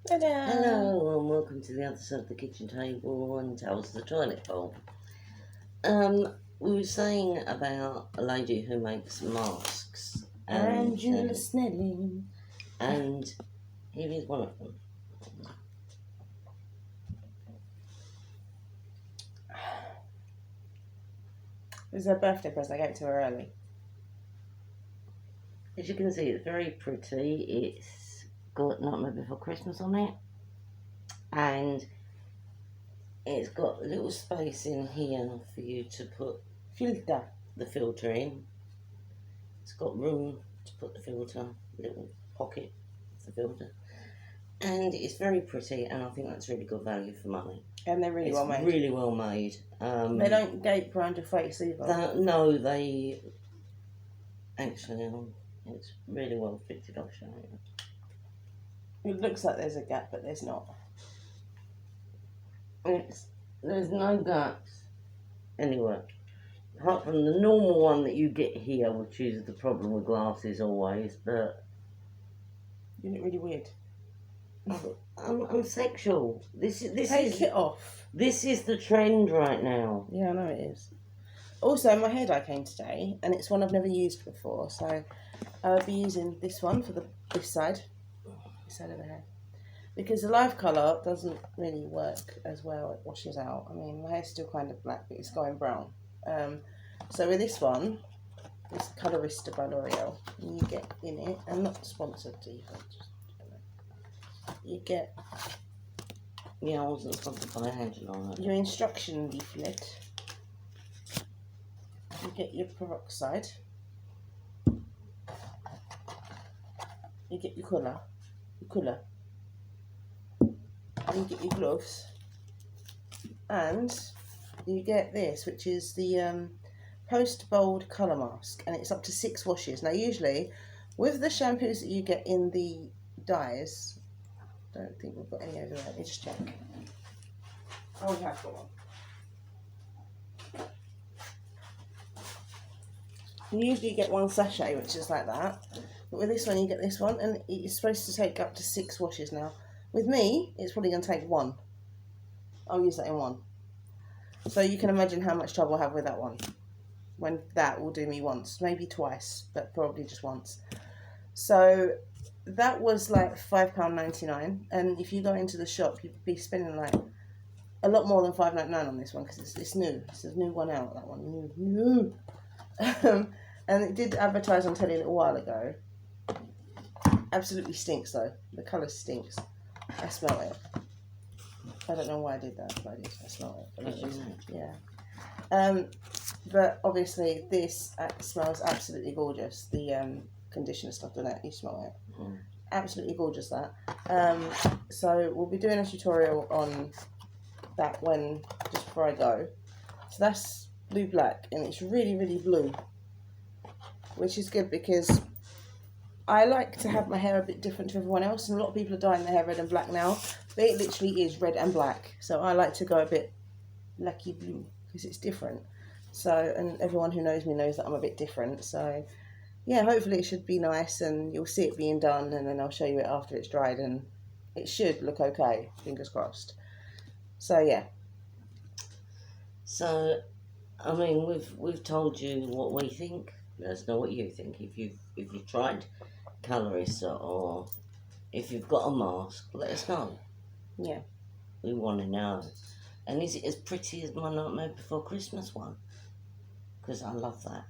Ta-da! Hello and welcome to the other side of the kitchen table and towels the toilet bowl. We were saying about a lady who makes masks, Angela Snelling. and here is one of them. It was her birthday present. I gave it to her early. As you can see, it's very pretty. It's got Nightmare Before Christmas on it, and it's got a little space in here for you to put Filter. the filter in. It's got room to put the filter, little pocket for the filter. And it's very pretty, and I think that's really good value for money. And they're really It's well made. really well made. They don't gape around your face either. No, they actually, it's really well fitted. I'll show you. It looks like there's a gap, but there's not. There's no gaps anywhere, apart from the normal one that you get here, which is the problem with glasses always. But You look really weird. I'm sexual. Take it off. This is the trend right now. Yeah, I know it is. Also, my hair dye came today, and it's one I've never used before, so I'll be using this one for this side of the hair. Because the live colour doesn't really work as well, it washes out. I mean, my hair's still kind of black, but it's going brown. So with this one, it's Colorista by L'Oreal, and you get in it, and not sponsored either, just, you get Yeah, I wasn't sponsored by Angela on that. your instruction leaflet, you get your peroxide, you get your colour, and you get your gloves, and you get this, which is the Post Bold Colour Mask, and it's up to 6 washes. Now usually, with the shampoos that you get in the dyes, I don't think we've got any over there, let me just check. Oh, we have got one. You usually get one sachet, which is like that, but with this one you get this one, and it's supposed to take up to 6 washes now. With me, it's probably going to take 1. I'll use that in 1. So you can imagine how much trouble I have with that one. When that will do me once, maybe twice, but probably just once. So that was like £5.99, and if you go into the shop, you'd be spending like a lot more than £5.99 on this one, because it's new. It's a new one out, that one. New. And it did advertise on telly a little while ago. Absolutely stinks though. The colour stinks. I smell it. I don't know why I did that, but I did. I smell it. Yeah. But obviously this smells absolutely gorgeous. The conditioner stuff on it, you smell it. Absolutely gorgeous, that. So we'll be doing a tutorial on that just before I go. So that's blue black, and it's really, really blue, which is good because I like to have my hair a bit different to everyone else, and a lot of people are dyeing their hair red and black now, but it literally is red and black. So I like to go a bit lucky blue because it's different. So, and everyone who knows me knows that I'm a bit different. So yeah, hopefully it should be nice, and you'll see it being done, and then I'll show you it after it's dried, and it should look okay, fingers crossed. So yeah. So, I mean, we've told you what we think. Let us know what you think. If you've tried Colorista, or if you've got a mask, let us know. Yeah. We want to know. And is it as pretty as my Nightmare Before Christmas one? Because I love that.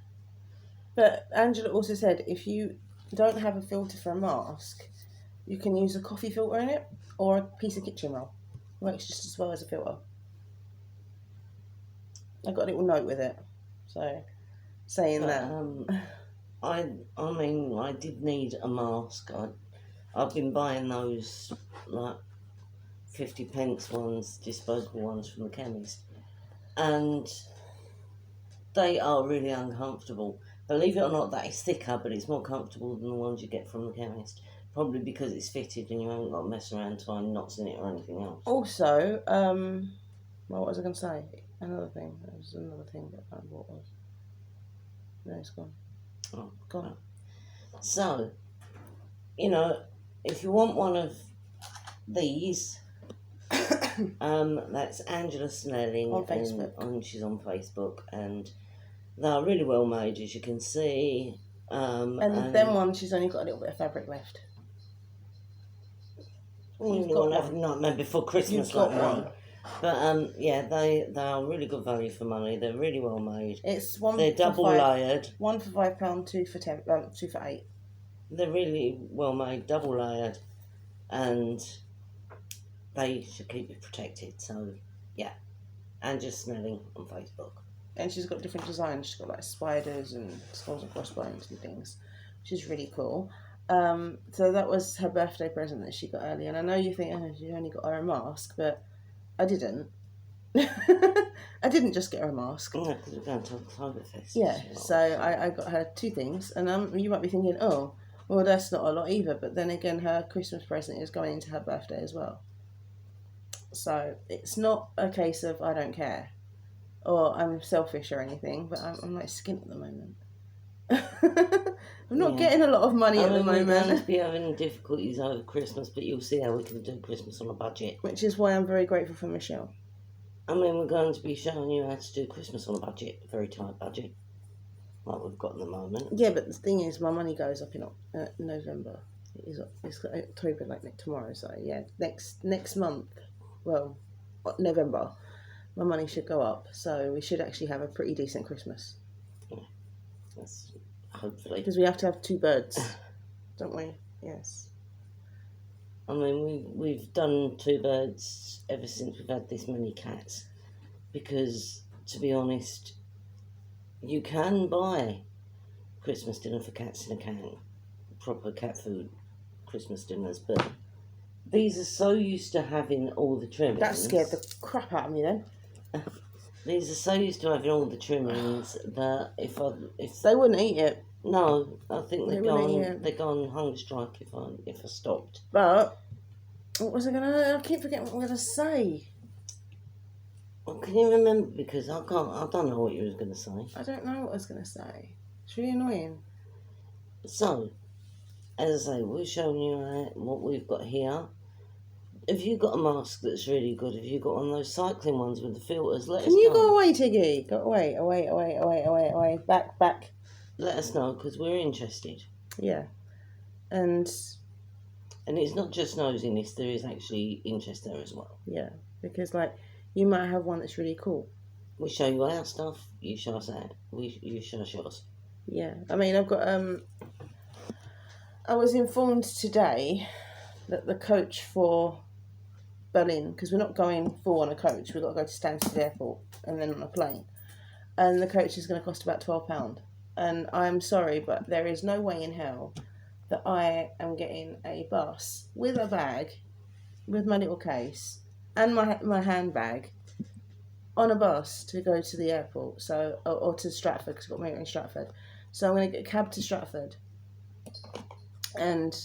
But Angela also said if you don't have a filter for a mask, you can use a coffee filter in it or a piece of kitchen roll. It works just as well as a filter. I got a little note with it, so saying that. I mean, I did need a mask. I've been buying those like 50p ones, disposable ones from the chemist, and they are really uncomfortable. Believe it or not, that is thicker, but it's more comfortable than the ones you get from the chemist. Probably because it's fitted and you haven't got to mess around tying knots in it or anything else. Also, well, what was I going to say? Another thing. There was another thing that I bought was. No, it's gone. Oh, gone. So, you know, if you want one of these. That's Angela Snelling On Facebook. And she's on Facebook, and they're really well made, as you can see. And then one, she's only got a little bit of fabric left. You've got have Nightmare Before Christmas, You've got like one. me. But yeah, they are really good value for money. They're really well made. It's one. They're double layered. One for £5, two for £10, two for £8. They're really well made, double layered, and they should keep you protected. So yeah, Angela Snelling on Facebook. And she's got different designs. She's got like spiders and skulls and crossbones and things, which is really cool. So that was her birthday present that she got early. And I know you think, oh, she only got her a mask, but I didn't. I didn't just get her a mask. No, because we're going to Oktoberfest. Yeah, so I got her two things. And you might be thinking, oh, well, that's not a lot either. But then again, her Christmas present is going into her birthday as well. So it's not a case of I don't care or I'm selfish or anything, but I'm like skint at the moment. I'm not getting a lot of money at the moment. We're going to be having difficulties over Christmas, but you'll see how we can do Christmas on a budget. Which is why I'm very grateful for Michelle. I mean, we're going to be showing you how to do Christmas on a budget, a very tight budget, like we've got at the moment. Yeah, but the thing is, my money goes up in November. It's October, like tomorrow. So yeah, next month, well, November, my money should go up. So we should actually have a pretty decent Christmas. Yeah, that's hopefully. Because we have to have two birds, don't we? Yes. I mean, we've done two birds ever since we've had this many cats, because to be honest, you can buy Christmas dinner for cats in a can, proper cat food Christmas dinners, but these are so used to having all the trimmings. That scared the crap out of me then. These are so used to having all the trimmings that if they wouldn't eat it. No, I think they'd go on hunger strike if I stopped. But what was I gonna? I keep forgetting what I'm gonna say. Well, can you remember? Because I don't know what you was gonna say. I don't know what I was gonna say. It's really annoying. So, as I say, we're showing you what we've got here. Have you got a mask that's really good? Have you got one of those cycling ones with the filters? Let us know. Can you go away, Tiggy? Go away. Back. Let us know, because we're interested. Yeah. And it's not just nosiness, there is actually interest there as well. Yeah, because like you might have one that's really cool. We show you our stuff, you show us that. You show us yours. Yeah, I mean, I've got I was informed today that the coach for Berlin, because we're not going full on a coach, we've got to go to Stansted Airport and then on a plane, and the coach is going to cost about £12. And I'm sorry, but there is no way in hell that I am getting a bus with a bag, with my little case, and my handbag, on a bus to go to the airport, so or to Stratford, because I've got my in Stratford. So I'm going to get a cab to Stratford and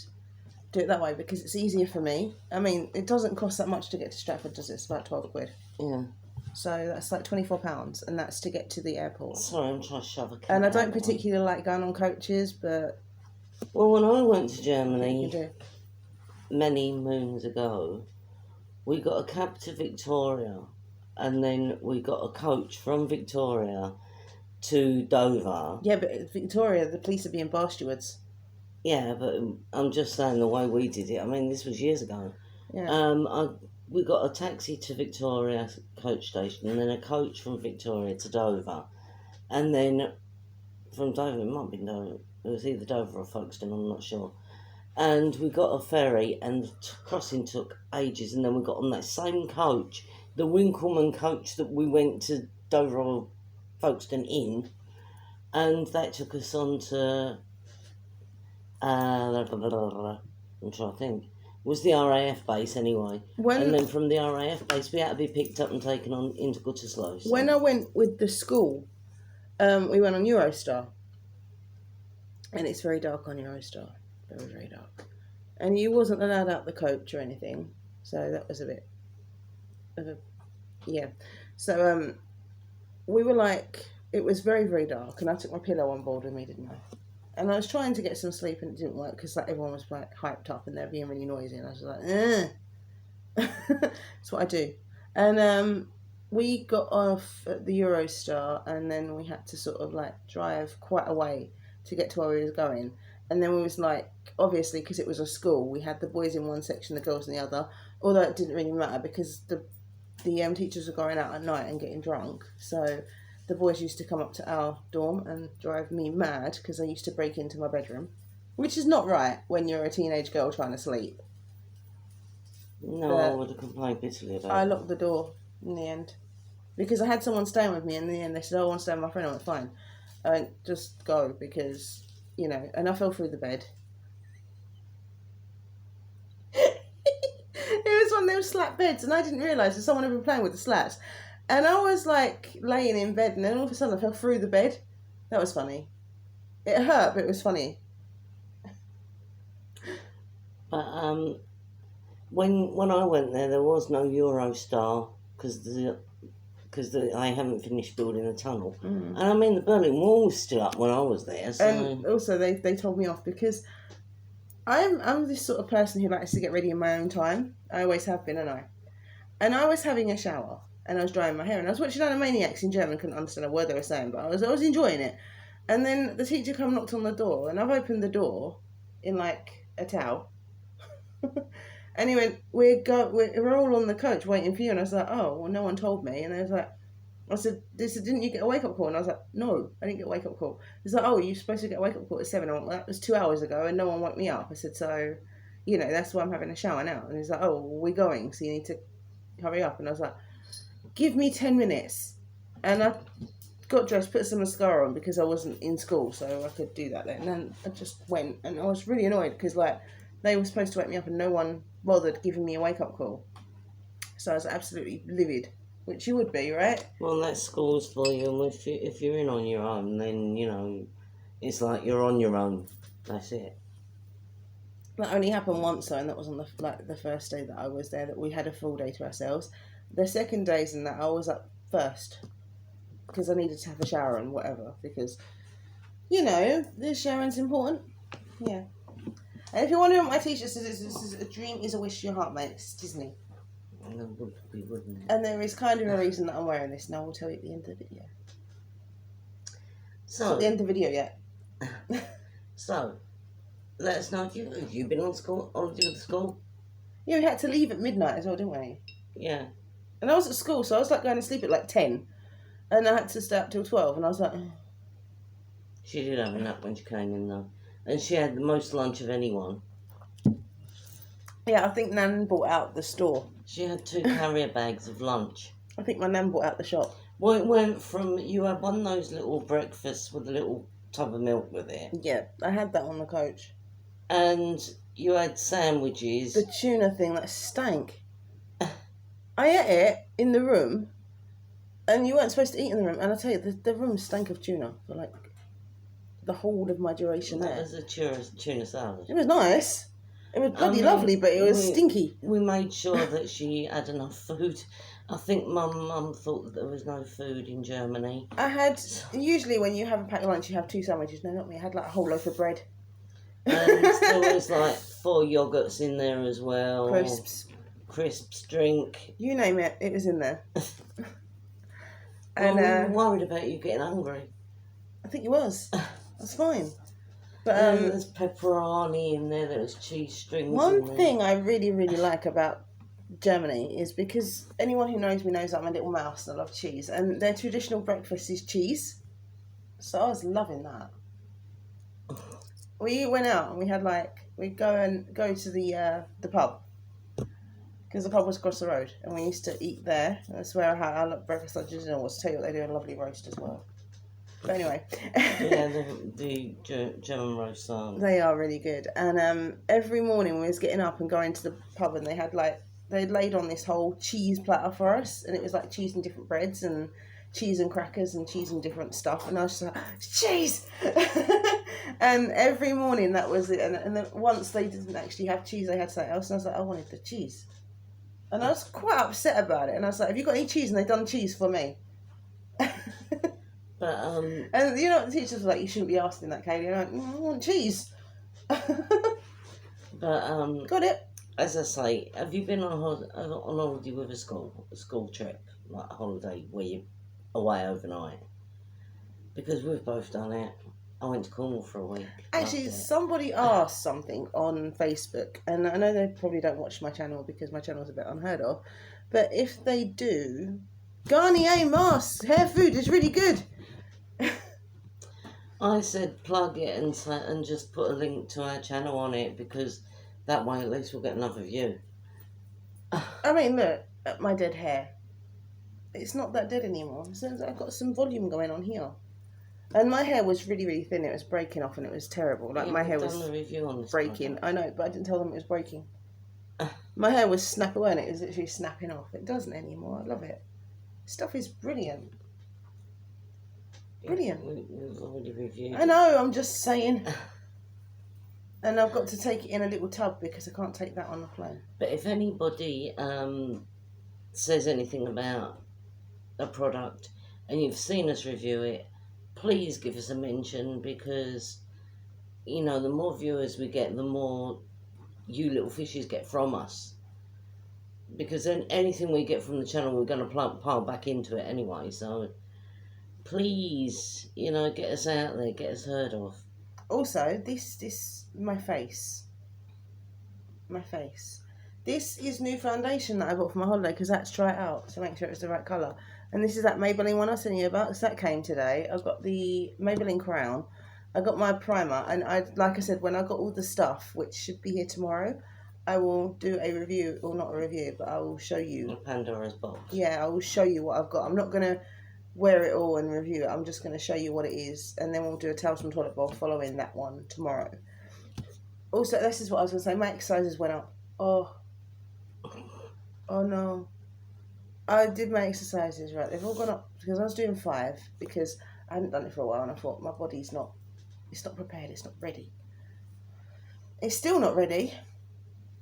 do it that way, because it's easier for me. I mean, it doesn't cost that much to get to Stratford, does it? It's about 12 quid. Yeah. So that's like £24, and that's to get to the airport. Sorry, I'm trying to shove a cat. And I don't particularly like going on coaches, but... Well, when I went to Germany many moons ago, we got a cab to Victoria, and then we got a coach from Victoria to Dover. Yeah, but in Victoria, the police are being bastard. Yeah, but I'm just saying the way we did it. I mean, this was years ago. Yeah. We got a taxi to Victoria coach station, and then a coach from Victoria to Dover, and then from Dover, it might have been Dover. It was either Dover or Folkestone, I'm not sure. And we got a ferry, and the crossing took ages, and then we got on that same coach, the Winkleman coach that we went to Dover or Folkestone in, and that took us on to, I'm trying to think, it was the RAF base anyway. And then from the RAF base, we had to be picked up and taken on into Gütersloh. So. When I went with the school, we went on Eurostar. And it's very dark on Eurostar. Very, very dark. And you wasn't allowed out the coach or anything. So that was a bit of a... Yeah. So we were like... It was very, very dark. And I took my pillow on board with me, didn't I? And I was trying to get some sleep and it didn't work because like, everyone was like hyped up and they were being really noisy. And I was like, ugh. That's what I do. And we got off at the Eurostar, and then we had to sort of like drive quite a way to get to where we was going. And then we was like, obviously, because it was a school, we had the boys in one section, the girls in the other. Although it didn't really matter because the teachers were going out at night and getting drunk. So the boys used to come up to our dorm and drive me mad because they used to break into my bedroom, which is not right when you're a teenage girl trying to sleep. No, I would have complained bitterly about I it. locked the door in the end because I had someone staying with me. And in the end, they said, "Oh, I want to stay with my friend." I went, "Fine." I went, "Just go," because and I fell through the bed. It was one of those slat beds, and I didn't realise that someone had been playing with the slats. And I was like laying in bed, and then all of a sudden I fell through the bed. That was funny. It hurt, but it was funny. But when I went there was no Eurostar because they haven't finished building the tunnel. And I mean, the Berlin Wall was still up when I was there. So. And also, they told me off because I'm this sort of person who likes to get ready in my own time. I always have been, and I was having a shower and I was drying my hair and I was watching Animaniacs in German. Couldn't understand a word they were saying, but I was enjoying it. And then the teacher come knocked on the door, and I've opened the door in like a towel. And he went, we're all on the coach waiting for you. And I was like, "Oh, well, no one told me." And I said, "Didn't you get a wake-up call?" And I was like, "No, I didn't get a wake-up call." He's like, "Oh, you're supposed to get a wake-up call at 7. I went, "Well, that was 2 hours ago and no one woke me up." I said, "So, that's why I'm having a shower now." And he's like, "Oh, well, we're going, so you need to hurry up." And I was like, "Give me 10 minutes. And I got dressed, put some mascara on because I wasn't in school, so I could do that then. And then I just went, and I was really annoyed because, like, they were supposed to wake me up and no one bothered giving me a wake-up call. So I was absolutely livid, which you would be, right? Well, that's school's for you, and if you're in on your own, then, it's like you're on your own. That's it. That only happened once, though, and that was on the first day that I was there, that we had a full day to ourselves. The second days and that, I was up first because I needed to have a shower and whatever, because, the showering's important. Yeah. And if you're wondering what my t-shirt says, this is "A dream is a wish your heart makes." Disney. And it would be, wouldn't it? And there is kind of a reason that I'm wearing this, and I will tell you at the end of the video. So, It's not the end of the video yet. So, let us know if you've been on holiday with school. Yeah, we had to leave at midnight as well, didn't we? Yeah. And I was at school, so I was like going to sleep at like 10. And I had to stay up till 12, and I was like... She did have a nap when she came in, though. And she had the most lunch of anyone. Yeah, I think Nan bought out the store. She had 2 carrier bags of lunch. I think my Nan bought out the shop. Well, it went from, you had one of those little breakfasts with a little tub of milk with it. Yeah, I had that on the coach. And you had sandwiches. The tuna thing that stank. I ate it in the room, and you weren't supposed to eat in the room. And I tell you, the room stank of tuna for like the whole of my duration That there. was a tuna salad. It was nice. It was bloody lovely, but it was stinky. We made sure that she had enough food. I think Mum thought that there was no food in Germany. I had, usually when you have a packed lunch, you have 2 sandwiches. No, not me. I had like a whole loaf of bread. And there was like 4 yogurts in there as well. Crisps, drink. You name it, it was in there. And we were worried about you getting hungry. I think it was. That's fine. But there's pepperoni in there, there's cheese strings. One thing I really, really like about Germany is because anyone who knows me knows I'm a little mouse and I love cheese, and their traditional breakfast is cheese. So I was loving that. We went out and we had we'd go to the pub because the pub was across the road, and we used to eat there. That's where I had our breakfast, lunch, and dinner was. To tell you what, they do a lovely roast as well. But anyway. Yeah, the German roast are. They are really good. And every morning we was getting up and going to the pub, and they had they'd laid on this whole cheese platter for us, and it was like cheese and different breads and cheese and crackers and cheese and different stuff, and I was just like, cheese! And every morning that was it, and then once they didn't actually have cheese, they had something else, and I was like, I wanted the cheese. And I was quite upset about it, and I was like, have you got any cheese? And they done cheese for me. But, and the teachers were like, you shouldn't be asking that, Kaylee. I'm like, I want cheese. But got it. as I say, have you been on holiday with a school trip, like a holiday where you're away overnight? Because we've both done it. I went to Cornwall for a week. Actually, Loved it. somebody asked something on Facebook, and I know they probably don't watch my channel because my channel's a bit unheard of, but if they do, Garnier masks, hair food is really good. I said plug it and just put a link to our channel on it, because that way at least we'll get another view. I mean, look at my dead hair. It's not that dead anymore. So I've got some volume going on here. And my hair was really, really thin. It was breaking off and it was terrible. Like, Yeah, my hair we've was done a review on this breaking. product. I know, but I didn't tell them it was breaking. My hair was snap away and it was literally snapping off. It doesn't anymore. I love it. Stuff is brilliant. Brilliant. We've already reviewed I know, I'm just saying. And I've got to take it in a little tub because I can't take that on the plane. But if anybody says anything about a product and you've seen us review it, please give us a mention, because, you know, the more viewers we get, the more you little fishes get from us. Because then anything we get from the channel, we're going to pile back into it anyway. So please, you know, get us out there, get us heard of. Also, this my face. This is new foundation that I bought for my holiday because I had to try it out to make sure it was the right colour. And this is that Maybelline one I was telling you about. So that came today. I've got the Maybelline Crown. I got my primer, and like I said, when I got all the stuff, which should be here tomorrow, I will do a review, or not a review, but I will show you. Pandora's box. Yeah, I will show you what I've got. I'm not going to wear it all and review it. I'm just going to show you what it is, and then we'll do a Tales from Toilet Bowl following that one tomorrow. Also, this is what I was going to say. My exercises went up. Oh no. I did my exercises, right. They've all gone up because I was doing 5 because I hadn't done it for a while, and I thought my body's not prepared, it's not ready. It's still not ready.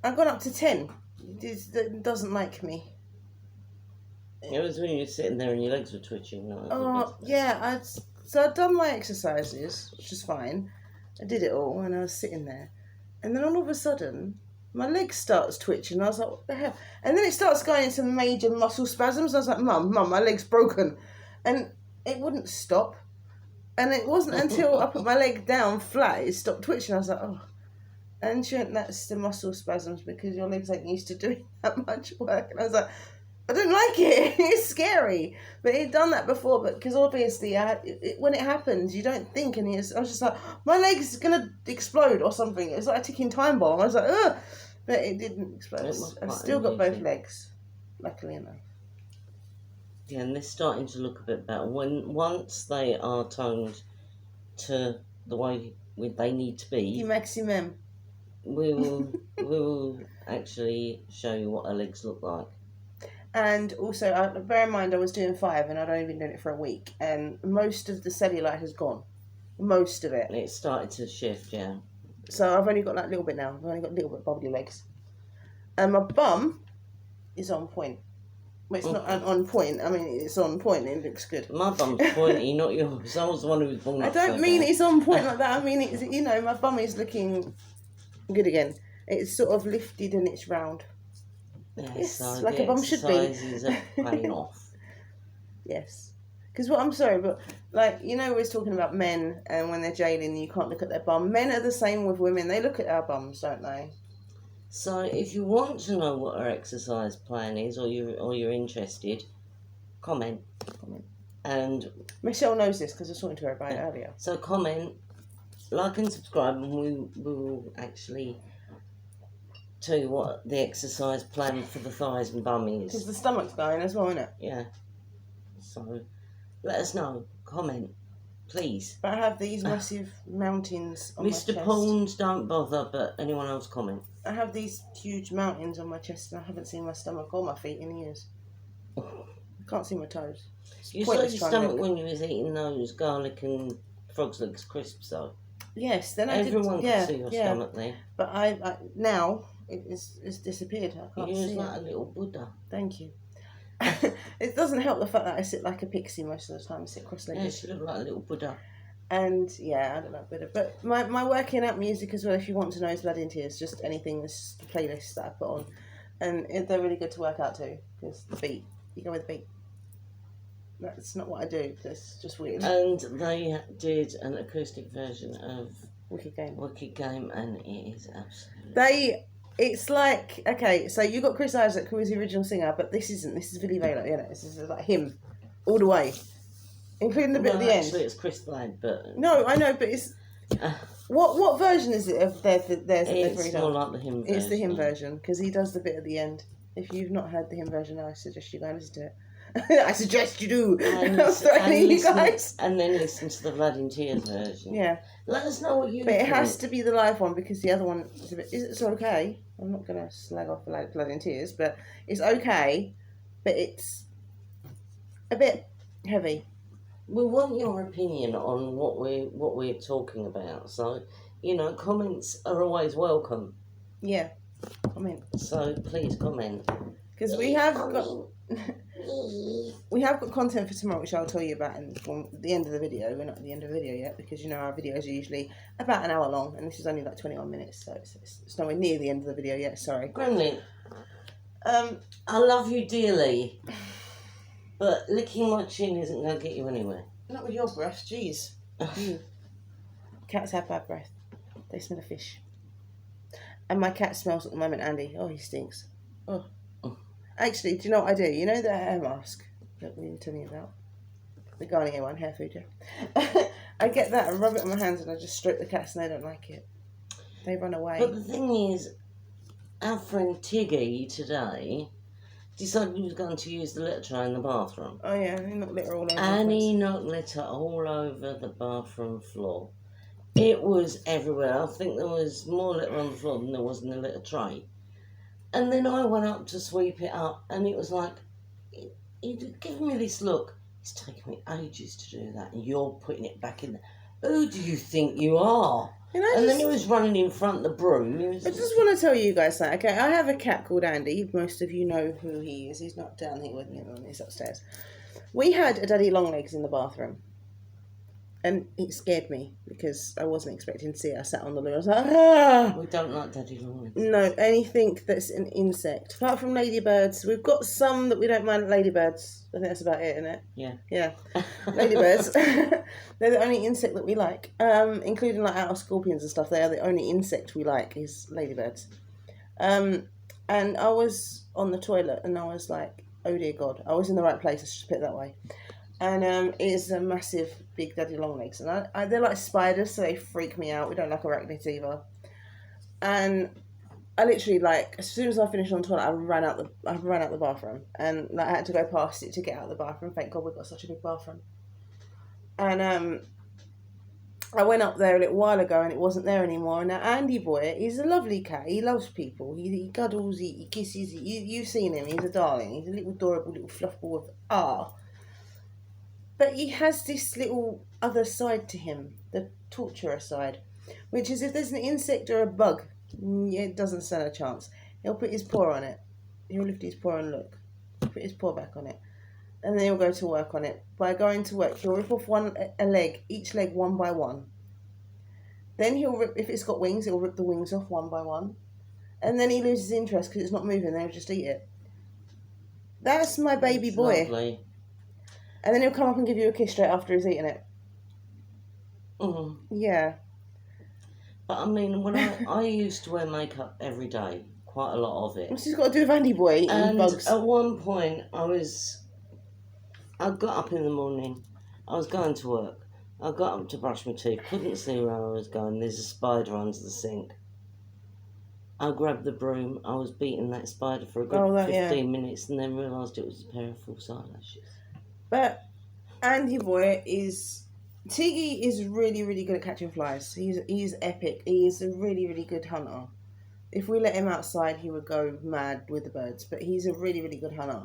I've gone up to 10. It doesn't like me. It was when you were sitting there and your legs were twitching. Yeah. So I'd done my exercises, which was fine. I did it all, and I was sitting there. And then all of a sudden, my leg starts twitching. I was like, what the hell? And then it starts going into major muscle spasms. I was like, Mum, my leg's broken. And it wouldn't stop. And it wasn't until I put my leg down flat, it stopped twitching. I was like, oh. And she went, that's the muscle spasms because your legs ain't used to doing that much work. And I was like, I don't like it. It's scary. But he'd done that before, but because obviously when it happens, you don't think. And I was just like, my leg's going to explode or something. It was like a ticking time bomb. I was like, ugh. But it didn't explode. I've still got both legs, luckily enough. Yeah, and they're starting to look a bit better. Once they are toned to the way they need to be, The maximum. we will actually show you what our legs look like. And also, bear in mind, I was doing 5 and I'd only been doing it for a week, and most of the cellulite has gone. Most of it. It started to shift, yeah. So I've only got that little bit now. I've only got a little bit bobbly legs. And my bum is on point. Well, it's not on point. I mean, it's on point. It looks good. My bum's pointy, not yours. I was the one who was born. I don't mean it's on point like that. I mean, it's, you know, my bum is looking good again. It's sort of lifted and it's round. Yeah, Yes, so like a bum should be. exercises are paying off. Yes. Because I'm sorry, but like, you know, we was talking about men and when they're jailing, you can't look at their bum. Men are the same with women. They look at our bums, don't they? So if you want to know what our exercise plan is, or you're interested, comment. And Michelle knows this because I was talking to her about it earlier. so comment, like and subscribe, and we will actually tell you what the exercise plan for the thighs and bum Because is. the stomach's going as well, isn't it? Yeah. So let us know. Comment, please. But I have these massive mountains on my Mr. chest. Pawns, don't bother, but anyone else comment. I have these huge mountains on my chest and I haven't seen my stomach or my feet in years. I can't see my toes. It's You saw pointless your trying to stomach look. when you was eating those garlic and frog's legs crisps, though. Yes, then Everyone I did. can see your stomach there. But I now it's disappeared. I can't You see was it. like a little Buddha. Thank you. It doesn't help the fact that I sit like a pixie most of the time. I sit cross-legged. Yeah, she looked like a little Buddha. And yeah, I don't know, but my working out music as well, if you want to know, is Blood in Tears. Just anything, this playlist that I put on, and they're really good to work out to because the beat, you go with the beat. That's not what I do. That's just weird. And they did an acoustic version of Wicked Game. Wicked Game, and it is absolutely. It's like, okay, so you got Chris Isaac, who is the original singer, but this isn't. This is Billy Vayler. You know, this is like him, all the way. Including the bit at the end. Actually, it's Chris Blade, but... No, I know, but it's... What version is it of theirs that they've It's more like the hymn version. It's the hymn version, because he does the bit at the end. If you've not heard the hymn version, I suggest you go and listen to it. I suggest you do. You guys. And then listen to the Blood in Tears version. Yeah. Let us know what you But think. it has to be the live one, because the other one is a bit... It's okay. I'm not going to slag off Blood in Tears, but it's okay, but it's a bit heavy. We want your opinion on what we're talking about. So, comments are always welcome. Yeah, comment. So please comment. Because we have got content for tomorrow, which I'll tell you about at the end of the video. We're not at the end of the video yet, because our videos are usually about an hour long, and this is only like 21 minutes, so it's nowhere near the end of the video yet. Sorry, Gremlin. I love you dearly. But licking my chin isn't going to get you anywhere. Not with your breath, jeez. Cats have bad breath. They smell of fish. And my cat smells at the moment, Andy. Oh, he stinks. Oh. Actually, do you know what I do? You know the hair mask that we were telling you about? The Garnier one, hair food, yeah. I get that and rub it on my hands and I just stroke the cats and they don't like it. They run away. But the thing is, our friend Tiggy today... decided he was going to use the litter tray in the bathroom. Oh yeah, he knocked litter all over. And he knocked litter all over the bathroom floor. It was everywhere. I think there was more litter on the floor than there was in the litter tray. And then I went up to sweep it up, and it was like, he'd given me this look. It's taken me ages to do that, and you're putting it back in there. Who do you think you are? Then he was running in front of the broom. I just want to tell you guys that, okay? I have a cat called Andy. Most of you know who he is. He's not down here with me, he's upstairs. We had a daddy longlegs in the bathroom. And it scared me because I wasn't expecting to see it. I sat on the loo. I was like, ah! We don't like daddy longlegs. No, anything that's an insect. Apart from ladybirds. We've got some that we don't mind ladybirds. I think that's about it, isn't it? Yeah. Yeah. Ladybirds. They're the only insect that we like. Including like out of scorpions and stuff. They are the only insect we like is ladybirds. And I was on the toilet and I was like, oh dear God. I was in the right place. Let's just put it that way. And it is a massive, big daddy longlegs. And they're like spiders, so they freak me out. We don't like arachnids either. And I literally, like, as soon as I finished on the toilet, I ran out the bathroom. And like, I had to go past it to get out of the bathroom. Thank God we've got such a big bathroom. And I went up there a little while ago and it wasn't there anymore. And now Andy boy, he's a lovely cat. He loves people. He cuddles, he kisses. You've seen him. He's a darling. He's a little adorable little fluff ball of But he has this little other side to him, the torturer side, which is if there's an insect or a bug, it doesn't stand a chance. He'll put his paw on it. He'll lift his paw and look. Put his paw back on it. And then he'll go to work on it. By going to work, he'll rip off a leg, each leg one by one. Then he'll rip, if it's got wings, he'll rip the wings off one by one. And then he loses interest because it's not moving, then he'll just eat it. That's my baby boy. Lovely. And then he'll come up and give you a kiss straight after he's eaten it. Yeah. But I mean, when I used to wear makeup every day, quite a lot of it. What's this got to do with Andy boy eating and bugs? At one point, I got up in the morning, I was going to work. I got up to brush my teeth, couldn't see where I was going. There's a spider under the sink. I grabbed the broom, I was beating that spider for a good 15 minutes and then realised it was a pair of false eyelashes. But Andy boy Tiggy is really, really good at catching flies. He's epic. He is a really, really good hunter. If we let him outside, he would go mad with the birds. But he's a really, really good hunter.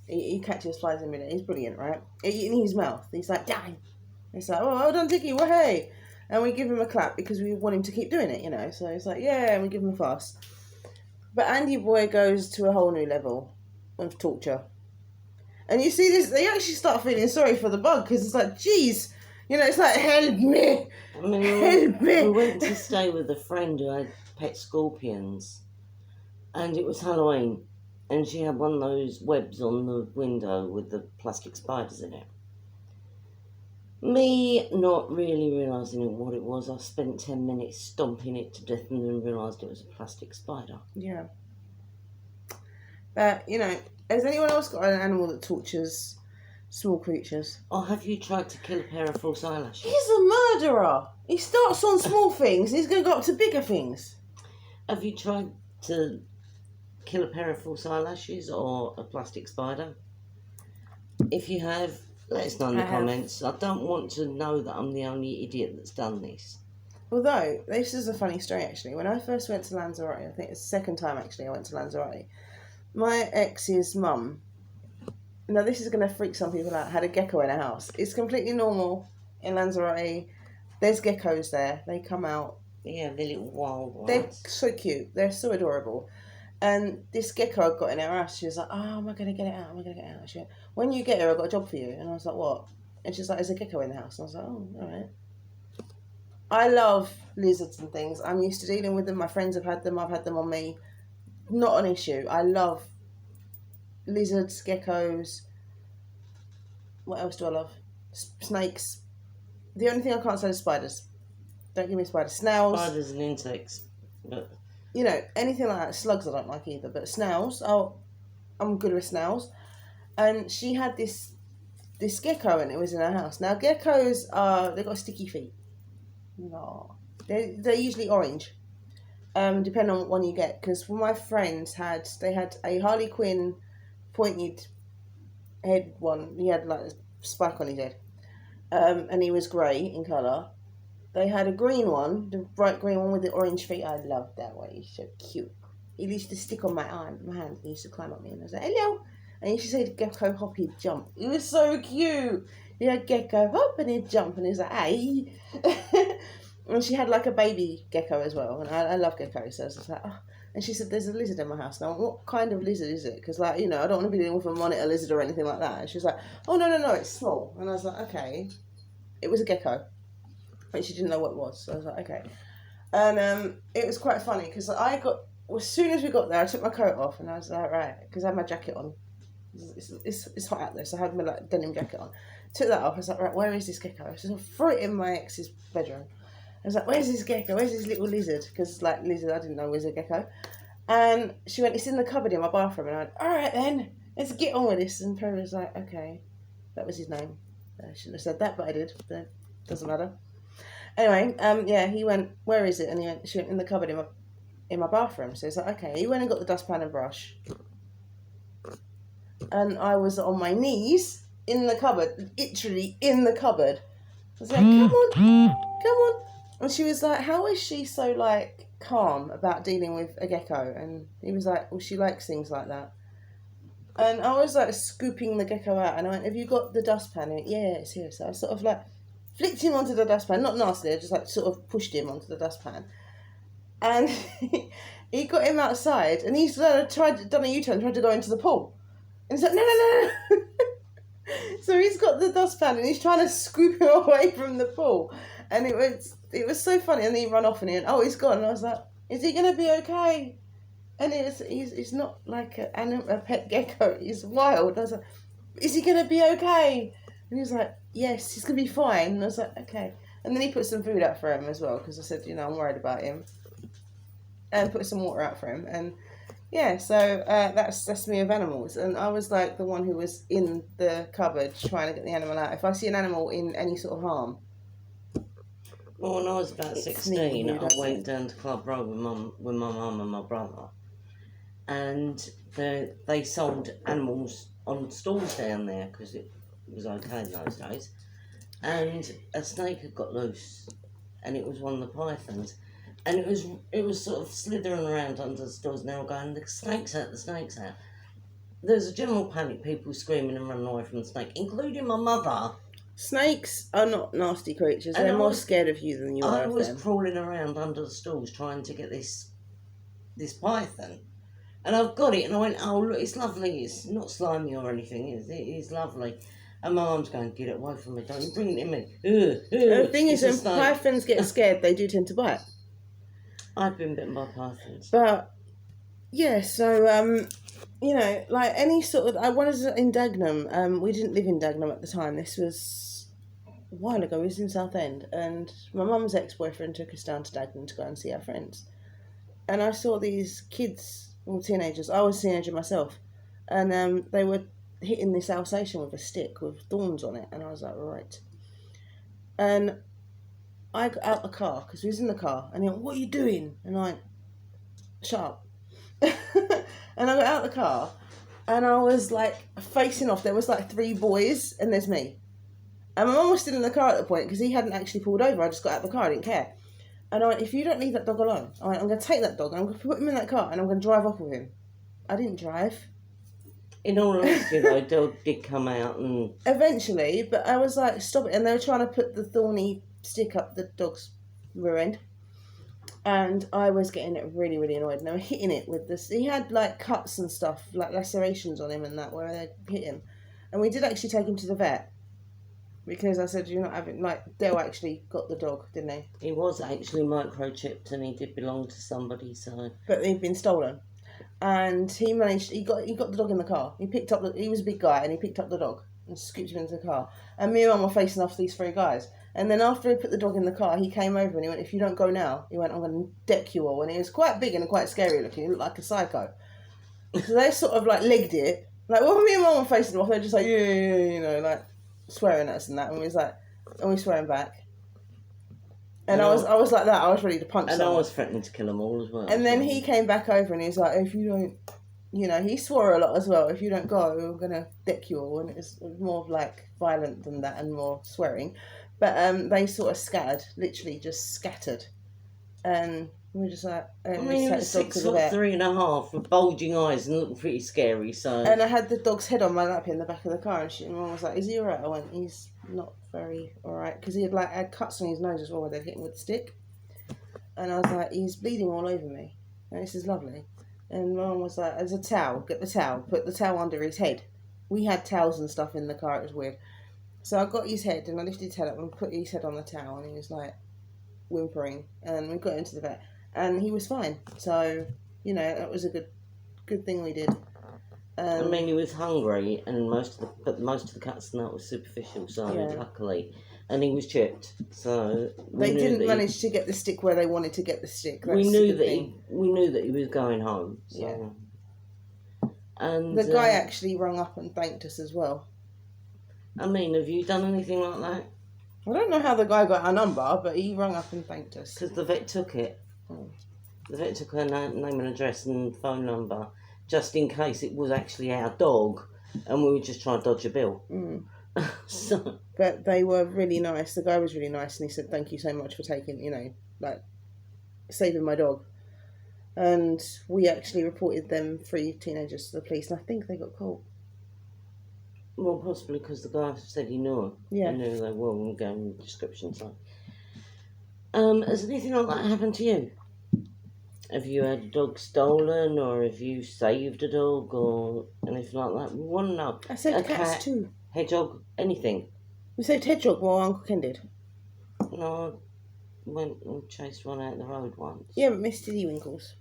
He catches flies in a minute. He's brilliant, right? In his mouth. He's like, dang. It's like, oh, well done, Tiggy. Well, hey. And we give him a clap because we want him to keep doing it, you know. So it's like, yeah, and we give him a fuss. But Andy boy goes to a whole new level of torture. And you see this, they actually start feeling sorry for the bug because it's like, geez, You know, it's like, help me, I mean, help me. we went to stay with a friend who had pet scorpions, and it was Halloween, and she had one of those webs on the window with the plastic spiders in it. Me not really realising what it was, I spent 10 minutes stomping it to death and then realised it was a plastic spider. Yeah. But, you know, has anyone else got an animal that tortures small creatures? Or have you tried to kill a pair of false eyelashes? He's a murderer. He starts on small things, he's going to go up to bigger things. Have you tried to kill a pair of false eyelashes or a plastic spider? If you have, let us know in the comments. I don't want to know that I'm the only idiot that's done this. Although, this is a funny story actually. When I first went to Lanzarote, I think it's the second time actually I went to Lanzarote, my ex's mum, now this is going to freak some people out, had a gecko in her house. It's completely normal in Lanzarote. There's geckos there. They come out. Yeah, the little wild ones. They're so cute. They're so adorable. And this gecko I got in her house, she was like, oh, am I going to get it out? Am I going to get it out? She went, when you get here, I've got a job for you. And I was like, what? And she's like, there's a gecko in the house. And I was like, oh, all right. I love lizards and things. I'm used to dealing with them. My friends have had them. I've had them on me. Not an issue. I love lizards, geckos. What else do I love? Snakes. The only thing I can't say is spiders. Don't give me spiders. Snails. Spiders and insects. But you know, anything like that. Slugs I don't like either. But snails, oh, I'm good with snails. And she had this gecko and it was in her house. Now, geckos, they've got sticky feet. No. They're usually orange. Depending on what one you get. Because my friends they had a Harley Quinn pointed head one. He had like a spike on his head. And he was grey in colour. They had a green one, the bright green one with the orange feet. I loved that one. He's so cute. He used to stick on my hand. He used to climb up me and I was like, hello. And he used to say, gecko hop, he'd jump. He was so cute. He had gecko hop and he'd jump and he was like, hey. And she had like a baby gecko as well. And I love geckos. So I was just like, oh. And she said, there's a lizard in my house. Now, what kind of lizard is it? Because, like, you know, I don't want to be dealing with a monitor lizard or anything like that. And she was like, oh, no, it's small. And I was like, okay. It was a gecko. But she didn't know what it was. So I was like, okay. And it was quite funny because as soon as we got there, I took my coat off and I was like, right, because I had my jacket on. It's hot out there, so I had my like denim jacket on. Took that off. I was like, right, where is this gecko? So I threw it in my ex's bedroom. I was like, where's this gecko? Where's this little lizard? Because like lizard, I didn't know was a gecko. And she went, it's in the cupboard in my bathroom. And I went, all right then, let's get on with this. And Perry was like, okay, that was his name. I shouldn't have said that, but I did. But doesn't matter. Anyway, yeah, he went, where is it? And she went in the cupboard in my bathroom. So he's like, okay. He went and got the dustpan and brush. And I was on my knees in the cupboard, literally in the cupboard. I was like, come on. And she was like, how is she so, like, calm about dealing with a gecko? And he was like, well, she likes things like that. And I was, like, scooping the gecko out. And I went, have you got the dustpan? And he went, yeah, it's here. So I sort of, like, flicked him onto the dustpan. Not nastily, I just, like, sort of pushed him onto the dustpan. And he got him outside. And he's done a U-turn, tried to go into the pool. And he's like, no. So he's got the dustpan and he's trying to scoop him away from the pool. And it was so funny. And then he ran off and he went, oh, he's gone. And I was like, is he going to be okay? And he's not like a pet gecko. He's wild. And I was like, is he going to be okay? And he was like, yes, he's going to be fine. And I was like, okay. And then he put some food out for him as well because I said, you know, I'm worried about him. And put some water out for him. And yeah, so that's me of animals. And I was like the one who was in the cupboard trying to get the animal out. If I see an animal in any sort of harm. Well, when I was about 16, I went down to Club Road with my mum and my brother. And they sold animals on stalls down there because it was okay in those days. And a snake had got loose. And it was one of the pythons. And it was sort of slithering around under the stores and they were going, the snake's out. There's a general panic, people screaming and running away from the snake, including my mother. Snakes are not nasty creatures. They're more scared of you than you are of them. I was crawling around under the stalls trying to get this python. And I've got it and I went, oh look, it's lovely. It's not slimy or anything. It is lovely. And my mum's going, get it away from me, don't you bring it in me. The thing is, It's when a snake. pythons get scared, they do tend to bite. I've been bitten by pythons. But yeah, so you know, like any sort of, I wanted to, in Dagenham. We didn't live in Dagenham at the time. This was a while ago. We was in Southend, and my mum's ex-boyfriend took us down to Dagenham to go and see our friends. And I saw these kids, all teenagers. I was a teenager myself, and they were hitting this Alsatian with a stick with thorns on it, and I was like, right. And I got out the car because we was in the car, and he went, "What are you doing?" And I went, "Shut up." And I got out the car, and I was like facing off. There was like 3 boys, and there's me. And my mum was still in the car at the point because he hadn't actually pulled over. I just got out the car. I didn't care. And I went, "If you don't leave that dog alone," I went, "I'm going to take that dog and I'm going to put him in that car and I'm going to drive off with him." I didn't drive. In all honesty, though, dog did come out and... Eventually, but I was like, "Stop it." And they were trying to put the thorny stick up the dog's rear end. And I was getting it really, really annoyed. And they were hitting it with this. He had like cuts and stuff, like lacerations on him and that, where they hit him. And we did actually take him to the vet. Because I said, "You're not having," like, Dale actually got the dog, didn't he? He was actually microchipped and he did belong to somebody, so... But he'd been stolen. And he got the dog in the car. He was a big guy and he picked up the dog and scooped him into the car. And me and Mum were facing off these 3 guys. And then after he put the dog in the car, he came over and he went, "If you don't go now," he went, "I'm going to deck you all." And he was quite big and quite scary looking. He looked like a psycho. So they sort of like legged it. Like, when me and Mum were facing off, they were just like, yeah, you know, like swearing at us and that. And we was like, and we swearing back. And I was like that. I was ready to punch And someone. I was threatening to kill them all as well. And then he came back over and he was like, "If you don't," you know, he swore a lot as well. "If you don't go, we're going to deck you all." And it was more of like violent than that and more swearing. But they sort of scattered, literally just scattered. And we were just like, I mean, he was 6'3.5" with bulging eyes and looked pretty scary, so... And I had the dog's head on my lap in the back of the car, and Mum was like, "Is he alright?" I went, "He's not very alright," because he had like had cuts on his nose as well where they'd hit him with a stick. And I was like, "He's bleeding all over me. And this is lovely." And Mum was like, "There's a towel. Get the towel. Put the towel under his head." We had towels and stuff in the car. It was weird. So I got his head and I lifted his head up and put his head on the towel, and he was like whimpering. And we got into the vet, and he was fine. So, you know, that was a good thing we did. I mean, he was hungry, and most of the cuts and that was superficial, so Yeah. luckily, and he was chipped, so they didn't manage to get the stick where they wanted to get the stick. That's we the knew good that thing. we knew that he was going home. So. Yeah. And The guy actually rung up and thanked us as well. I mean, have you done anything like that? I don't know how the guy got our number, but he rung up and thanked us. Because the vet took it. Oh. The vet took her name and address and phone number, just in case it was actually our dog, and we were just trying to dodge a bill. Mm. So, But they were really nice. The guy was really nice, and he said, "Thank you so much for taking, you know, like, saving my dog." And we actually reported them 3 teenagers to the police, and I think they got caught. well, possibly because the guy said he knew them. Yeah. He knew who they were and gave them descriptions. So. Has anything like that happened to you? Have you had a dog stolen, or have you saved a dog, or anything like that? We want to know. I saved A cats cat, too. Hedgehog, anything. We saved Hedgehog while Uncle Ken did. No, I went and chased one out the road once. Yeah, but Miss Tiddlywinkles.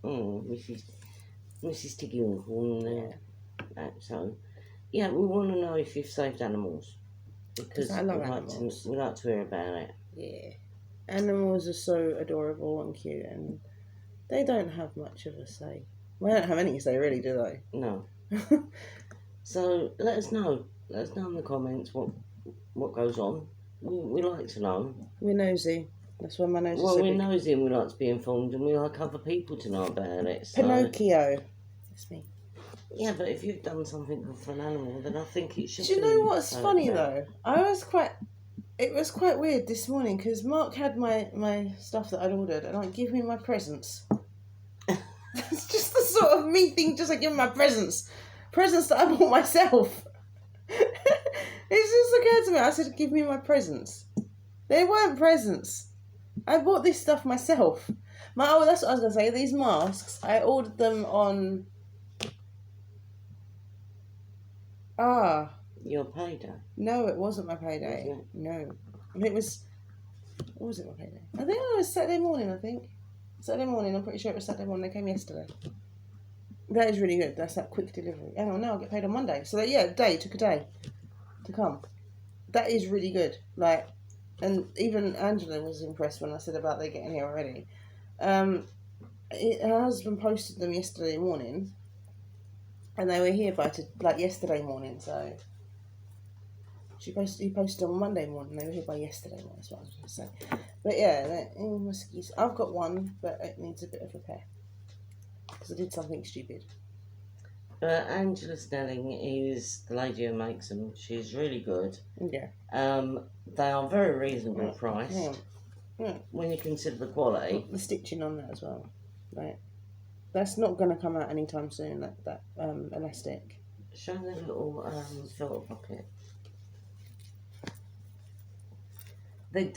Mrs. Tiggy and so, yeah, we want to know if you've saved animals. Because I love animals. We like to hear about it. Yeah. Animals are so adorable and cute, and they don't have much of a say. Well, they don't have any say, really, do they? No. So, let us know. Let us know in the comments what goes on. We like to know. We're nosy. That's why my nose is Well, so we're big. nosy and we like to be informed, and we like other people to know about it. So. Pinocchio. That's me. Yeah, but if you've done something good for an animal, then I think it should Do you be know what's so funny, fair. though? It was quite weird this morning, because Mark had my stuff that I'd ordered, and like, "Give me my presents." It's just the sort of me thing, just like, give me my presents. Presents that I bought myself. It just occurred to me, I said, "Give me my presents." They weren't presents. I bought this stuff myself. That's what I was going to say. These masks, I ordered them on... Your payday. No, it wasn't my payday. Wasn't it? No. It was... What was it, my payday? I think it was Saturday morning, Saturday morning, I'm pretty sure it was Saturday morning. They came yesterday. That is really good. That's that quick delivery. Hang on, now I'll get paid on Monday. So, took a day to come. That is really good. Like, and even Angela was impressed when I said about they getting here already. Her husband posted them yesterday morning, and they were here by yesterday morning. So he posted on Monday morning. They were here by yesterday morning. That's what I was going to say. But yeah, mosquitoes. I've got one, but it needs a bit of repair because I did something stupid. Angela Snelling is the lady who makes them. She's really good. Yeah. They are very reasonably priced. Yeah. When you consider the quality. The stitching on that as well. Right. That's not going to come out anytime soon, that elastic. Show the little filter pocket. They're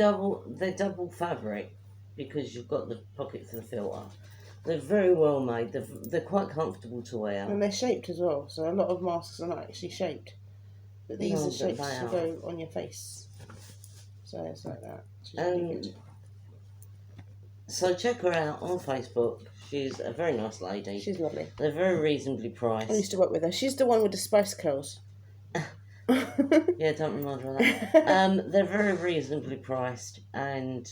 double fabric because you've got the pocket for the filter. They're very well made. They're quite comfortable to wear. And they're shaped as well, so a lot of masks are not actually shaped. But these are shaped to go on your face. So it's like that. Really good. So check her out on Facebook. She's a very nice lady. She's lovely. They're very reasonably priced. I used to work with her. She's the one with the spice curls. Yeah, don't remind her of that. They're very reasonably priced, and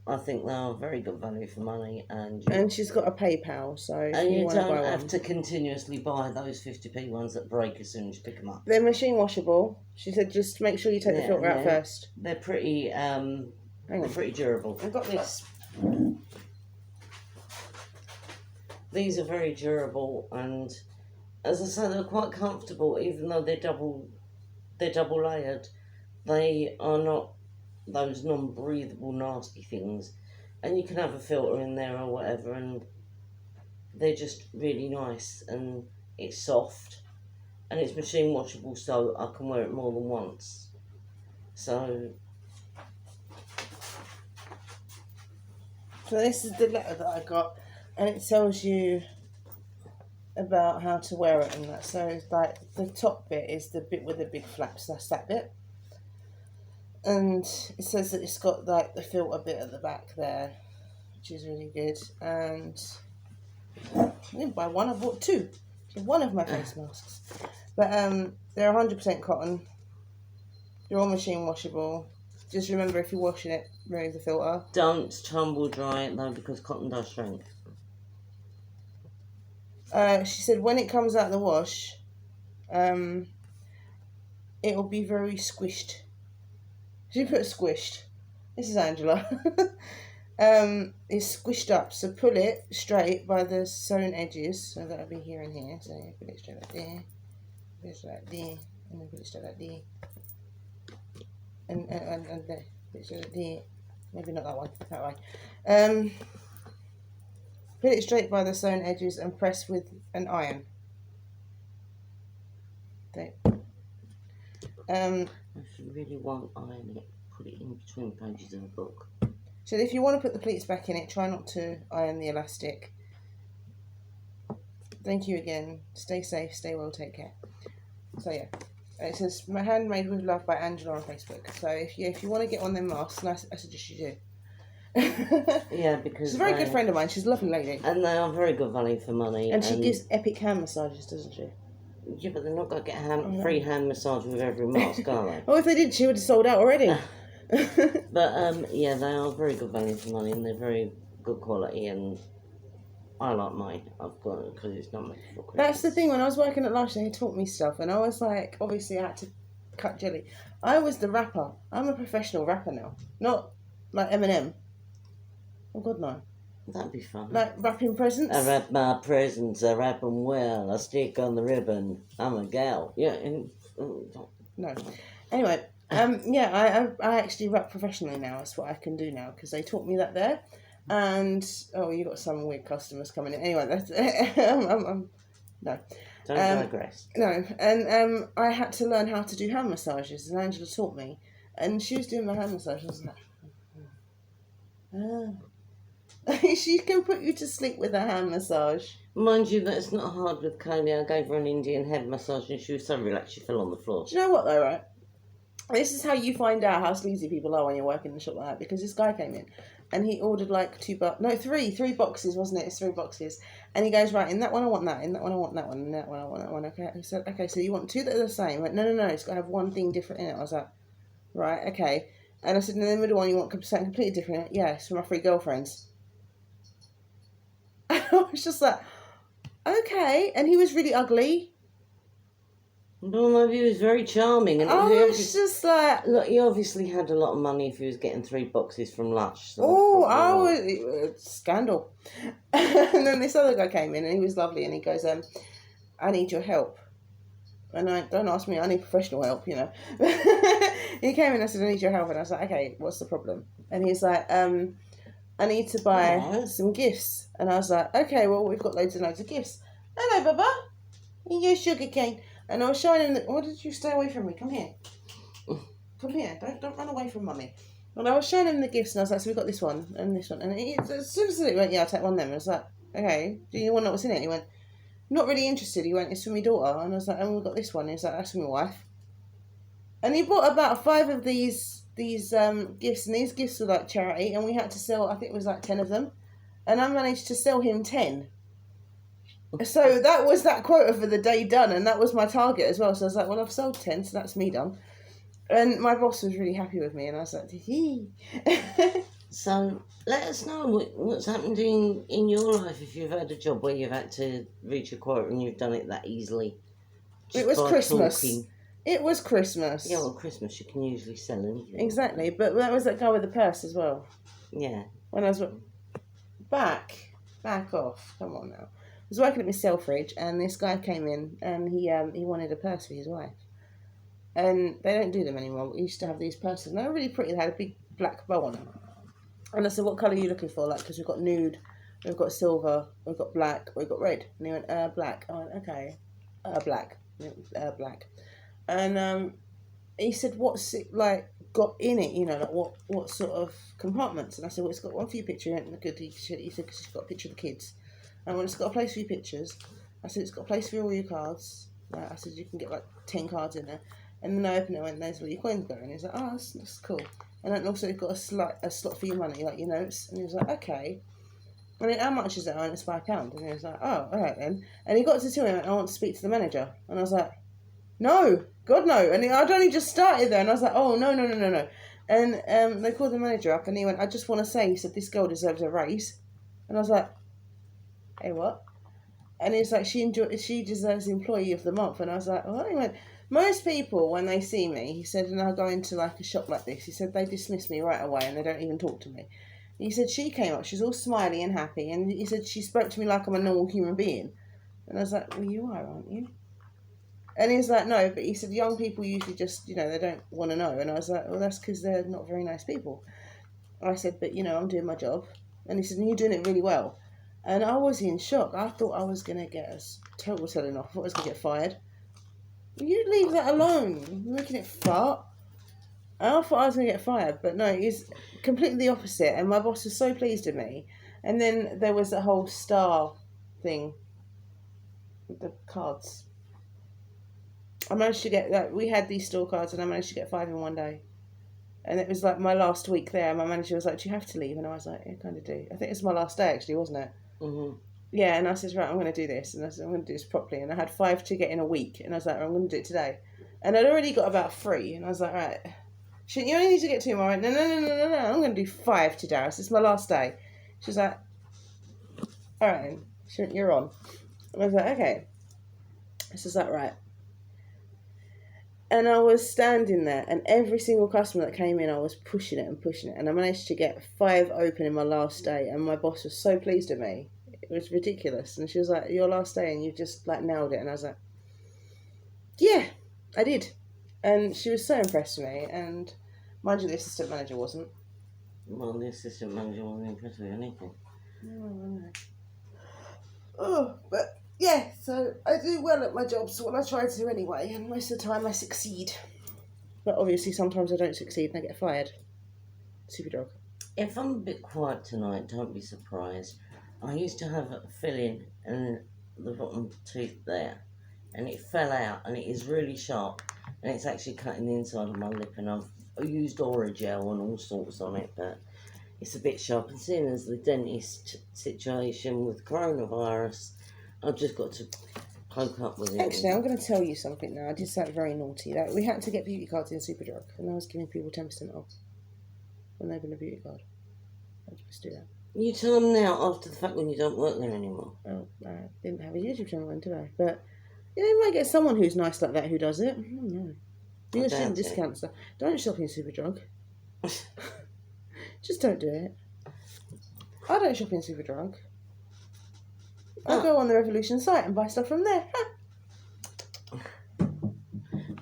I think they are very good value for money. And she's got a PayPal, so you don't have to continuously buy those 50p ones that break as soon as you pick them up. They're machine washable. She said just make sure you take the filter out first. They're pretty. They're pretty durable. I've got this. These are very durable, and as I say, they're quite comfortable, even though they're double layered. They are not those non-breathable nasty things, and you can have a filter in there or whatever, and they're just really nice, and it's soft, and it's machine washable, so I can wear it more than once. So this is the letter that I got, and it tells you about how to wear it and that. So it's like the top bit is the bit with the big flaps. That's that bit. And it says that it's got like the filter bit at the back there, which is really good. And I didn't buy one, I bought two. So one of my face masks. But they're 100% cotton. They're all machine washable. Just remember, if you're washing it, remove the filter. Don't tumble dry it though, because cotton does shrink. She said when it comes out of the wash, it will be very squished. She put squished. This is Angela. It's squished up, so pull it straight by the sewn edges. So that'll be here and here. So you put it straight like there, put it straight like there, and then put it straight like there, and there, put it straight like there. Maybe not that one. That way. Put it straight by the sewn edges and press with an iron. Okay. If you really want iron it, put it in between pages of a book. So if you want to put the pleats back in it, try not to iron the elastic. Thank you again. Stay safe, stay well, take care. So yeah, it says handmade with love by Angela on Facebook. So if you want to get on them masks, I suggest you do. Yeah, because she's a very good friend of mine. She's a lovely lady, and they are very good value for money. And she gives epic hand massages, doesn't she? Yeah, but they're not going to get free hand massage with every mask, are they? Oh, if they did, she would have sold out already. But yeah, they are very good value for money, and they're very good quality, and I like mine. I've got it because it's not made for Christmas. That's the thing. When I was working at Lush, they taught me stuff, and I was like, obviously, I had to cut jelly. I was the rapper. I'm a professional rapper now, not like Eminem. Oh God, no. That'd be fun. Like rapping presents. I wrap my presents. I wrap them well. I stick on the ribbon. I'm a gal. Yeah. No. Anyway, yeah, I actually rap professionally now. That's what I can do now because they taught me that there. And you got some weird customers coming in. Anyway, that's no. Don't digress. No, and I had to learn how to do hand massages, and Angela taught me, and she was doing my hand massage. I was like, she can put you to sleep with a hand massage. Mind you, that's not hard with Kaylee. I gave her an Indian head massage and she was so relaxed she fell on the floor. Do you know what though, right? This is how you find out how sleazy people are when you're working in a shop like that, because this guy came in and he ordered like three boxes, wasn't it? It's 3 boxes. And he goes, right, in that one I want that, in that one I want that one, in that one I want that one. Okay. He said, okay, so you want 2 that are the same? I went, no, it's got to have one thing different in it. I was like, right, okay. And I said, in the middle one you want something completely different? Yeah, it's for my 3 girlfriends. I was just like, okay. And he was really ugly. No, no, he was very charming. And I was just like... Look, he obviously had a lot of money if he was getting 3 boxes from Lush. So scandal. And then this other guy came in and he was lovely and he goes, I need your help. And I don't ask me, I need professional help, you know. He came in and I said, I need your help. And I was like, okay, what's the problem? And he's like, I need to buy some gifts. And I was like, okay, well, we've got loads and loads of gifts. Hello, Baba. Here's sugar cane. And I was showing him that, why did you stay away from me? Come here. Come here. Don't run away from mummy. And I was showing him the gifts and I was like, so we've got this one and this one. And as soon as he went, yeah, I'll take one of them. I was like, okay, do you want to know what's in it? He went, not really interested. He went, it's for my daughter. And I was like, and we've got this one. He was like, that's for my wife. And he bought about 5 of these gifts, and these gifts were like charity, and we had to sell, I think it was like 10 of them. And I managed to sell him 10. So that was that quota for the day done, and that was my target as well. So I was like, well, I've sold 10, so that's me done. And my boss was really happy with me, and I was like, hee. So let us know what's happened in your life if you've had a job where you've had to reach a quota and you've done it that easily. It was Christmas. Talking. It was Christmas. Yeah, well, Christmas you can usually sell anything. Exactly, but that was that guy with the purse as well. Yeah. When I was back off. Come on now. I was working at my Selfridge, and this guy came in, and he wanted a purse for his wife. And they don't do them anymore. We used to have these purses, and they were really pretty. They had a big black bow on them. And I said, what colour are you looking for? Like, because we've got nude, we've got silver, we've got black, we've got red. And he went, black. I went, okay, black. Black. And he said, what's it, like, got in it? You know, like, what sort of compartments? And I said, well, it's got one for your picture. He went, good. He said, because it's got a picture of the kids. And when it's got a place for your pictures, I said, it's got a place for all your cards. Like, I said, you can get like 10 cards in there. And then I opened it and went, there's where your coins go. And he was like, oh, that's cool. And then also you've got a slot for your money, like your notes. And he was like, okay. And then, how much is it? I went, it's £5. And he was like, oh, all right then. And he got to tell me, I want to speak to the manager. And I was like, no, God no. And I'd only just started there. And I was like, oh, no. And they called the manager up and he went, I just want to say, he said, this girl deserves a raise. And I was like, hey, what? And it's like, she deserves Employee of the Month. And I was like, well, he went, most people, when they see me, he said, and I go into like a shop like this, he said, they dismiss me right away and they don't even talk to me. He said, she came up, she's all smiley and happy, and he said, she spoke to me like I'm a normal human being. And I was like, well, you are, aren't you? And he's like, no, but he said, young people usually just, you know, they don't want to know. And I was like, well, that's because they're not very nice people. I said, but, you know, I'm doing my job. And he said, and you're doing it really well. And I was in shock. I thought I was going to get a total telling off. I thought I was going to get fired. You leave that alone. You're making it fart. I thought I was going to get fired, but no, it's completely the opposite. And my boss was so pleased with me. And then there was that whole star thing with the cards. I managed to get that. We had these store cards, and I managed to get 5 in one day. And it was like my last week there. My manager was like, "Do you have to leave?" And I was like, "Yeah, I kind of do." I think it's my last day, actually, wasn't it? Mm-hmm. Yeah, and I said, right, I'm going to do this. And I said, I'm going to do this properly. And I had 5 to get in a week. And I was like, I'm going to do it today. And I'd already got about 3. And I was like, right, shouldn't you only need to get 2 more? I went, no, I'm going to do 5 today. It's my last day. She was like, all right, then, you're on. And I was like, okay. This is that right? And I was standing there, and every single customer that came in, I was pushing it. And I managed to get 5 open in my last day. And my boss was so pleased with me. It was ridiculous. And she was like, your last day and you just like nailed it. And I was like, yeah, I did. And she was so impressed with me. And mind you, the assistant manager wasn't. Well, the assistant manager wasn't impressed with anything. No. Oh, but yeah, so I do well at my job, so what I try to do anyway, and most of the time I succeed. But obviously sometimes I don't succeed and I get fired. Super dog. If I'm a bit quiet tonight, don't be surprised. I used to have a filling in the bottom tooth there, and it fell out, and it is really sharp, and it's actually cutting the inside of my lip, and I've used Oragel and all sorts on it, but it's a bit sharp. And seeing as the dentist situation with coronavirus, I've just got to poke up with it. Actually, I'm going to tell you something now. I did something very naughty. That we had to get beauty cards in Superdrug, and I was giving people 10% off when they open a beauty card. I'm supposed to do that. You tell them now after the fact when you don't work there anymore. Oh, I didn't have a YouTube channel then, did I? But you might get someone who's nice like that who does it. I don't know. You just shouldn't discount stuff. Don't shop in Superdrug. Just don't do it. I don't shop in Superdrug. I go on the Revolution site and buy stuff from there.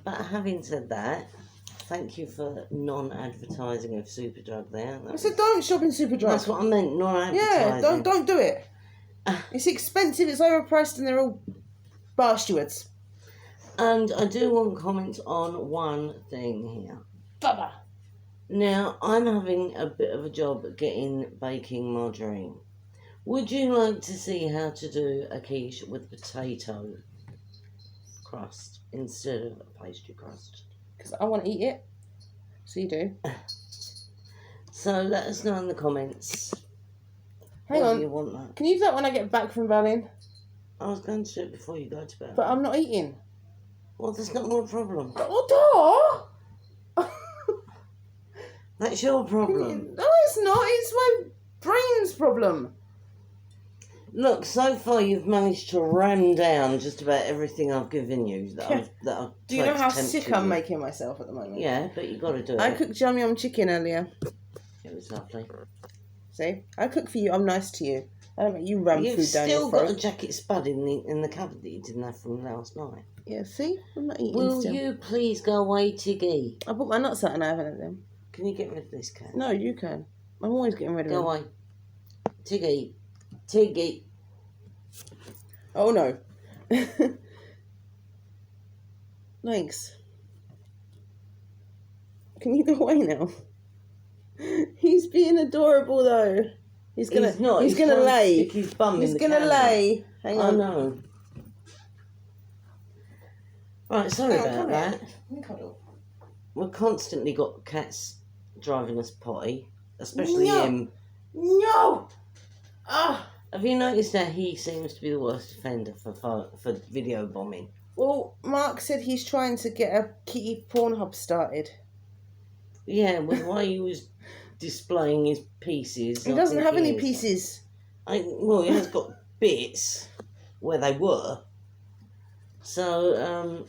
But having said that, thank you for non-advertising of Superdrug there. I said don't shop in Superdrug. That's what I meant, non-advertising. Yeah, don't do it. It's expensive, it's overpriced, and they're all bastards. And I do want comments on one thing here. Baba. Now, I'm having a bit of a job at getting baking margarine. Would you like to see how to do a quiche with potato crust instead of a pastry crust? Because I want to eat it. So you do. So let us know in the comments. Hang on. You want that. Can you do that when I get back from Berlin? I was going to do it before you go to bed. But I'm not eating. Well, there's not more problem. Oh, duh! That's your problem. No, it's not. It's my brain's problem. Look, so far you've managed to ram down just about everything I've given you. I've Do you know how sick I'm you. making myself at the moment? Yeah, but you got to do it. I cooked yum yum chicken earlier. It was lovely. See? I cook for you. I'm nice to you. I don't make you ram You've food down your still throat. got a jacket spud in the cupboard that you didn't have from last night. Yeah, see? I'm not eating Will still. you please go away, Tiggy? I bought my nuts out and I haven't had them. Can you get rid of this cat? No, you can. I'm always getting rid of Go them. away. Tiggy. Tiggy. Oh, no. Thanks. Can you go away now? He's being adorable, though. He's gonna He's not. He's gonna trying to lay. stick his bum He's in the gonna candle. lay. Hang I on. know. Right, sorry Hang on, about come that. here. Let me cuddle. We've constantly got cats driving us potty, especially No. him. No! Ah! Have you noticed that he seems to be the worst offender for video bombing? Well, Mark said he's trying to get a kitty Pornhub started. Yeah, well, while he was displaying his pieces. He I doesn't think have any is- pieces. Well, he has got bits where they were. So,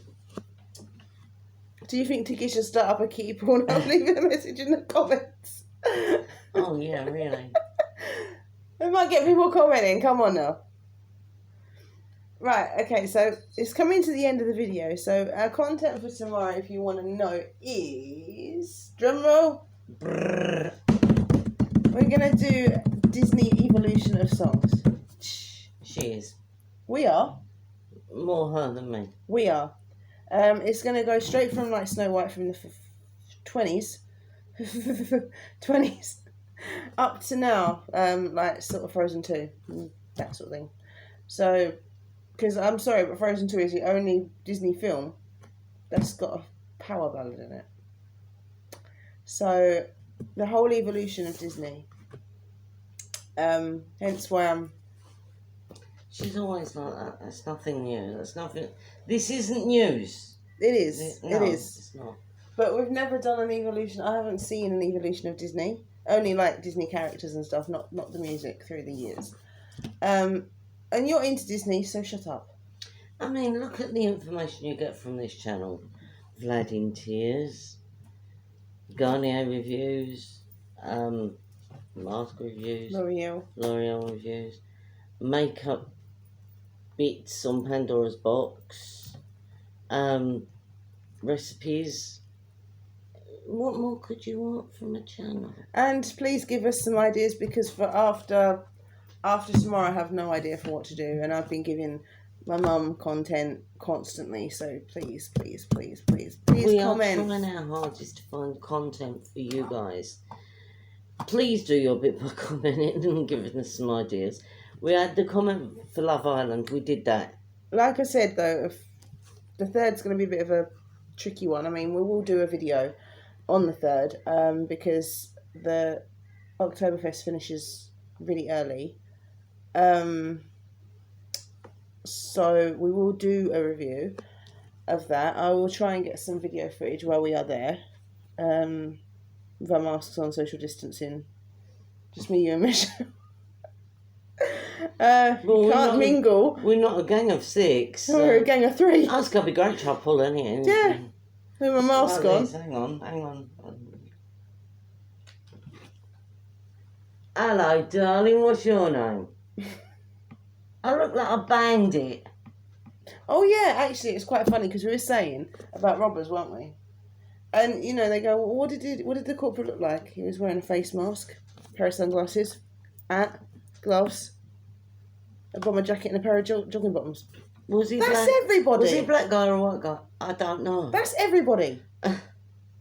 Do you think Tiki should start up a kitty Pornhub? Leave a message in the comments. oh yeah, really. We might get people commenting. Come on now. Right, okay, so it's coming to the end of the video. So our content for tomorrow, if you want to know, is... Drumroll. Brrr. We're going to do Disney Evolution of Songs. She is. We are. More her than me. We are. It's going to go straight from like Snow White from the 20s. 20s. Up to now, like sort of Frozen 2. That sort of thing. So, because I'm sorry, but Frozen 2 is the only Disney film that's got a power ballad in it. So, the whole evolution of Disney. Hence why I'm... She's always like that. That's nothing new. That's nothing. This isn't news. It is. No, It is. It's not. But we've never done an evolution. I haven't seen an evolution of Disney. Only like Disney characters and stuff, not the music through the years. And you're into Disney, so shut up. I mean, look at the information you get from this channel. Vlad in Tears, Garnier reviews, mask reviews, L'Oreal reviews, makeup bits on Pandora's box, recipes. What more could you want from a channel? And please give us some ideas, because for after tomorrow I have no idea for what to do, and I've been giving my mum content constantly, so please We comment. are trying our hardest to find content for you guys. Please do your bit by commenting and giving us some ideas. We had the comment for Love Island. We did that. Like I said, though, if the third's going to be a bit of a tricky one. I mean, we will do a video on the 3rd because the Oktoberfest finishes really early. So we will do a review of that. I will try and get some video footage while we are there. With our masks on, social distancing. Just me, you and Michelle. Well, can't mingle. We're not a gang of 6. We're a gang of 3. That's got to be great trouble, isn't it? Yeah. With my mask on. Hang on. Hello, darling. What's your name? I look like a bandit. Oh yeah, actually, it's quite funny because we were saying about robbers, weren't we? And you know, they go, well, what did the corporate look like? He was wearing a face mask, a pair of sunglasses, hat, gloves, a bomber jacket, and a pair of jogging bottoms. Was he That's black? everybody. Was he a black guy or a white guy? I don't know. That's everybody.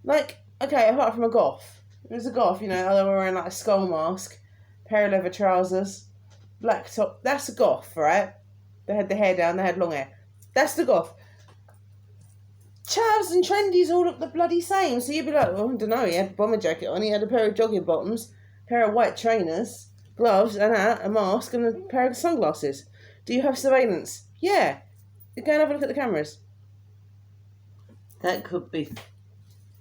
Like, okay, apart from a goth. It was a goth, you know, they were wearing like a skull mask, pair of leather trousers, black top. That's a goth, right? They had the hair down, they had long hair. That's the goth. Chavs and trendies all look the bloody same. So you'd be like, well, I don't know, he had a bomber jacket on, he had a pair of jogging bottoms, a pair of white trainers, gloves, and a mask, and a pair of sunglasses. Do you have surveillance? Yeah. Go and have a look at the cameras. That could be,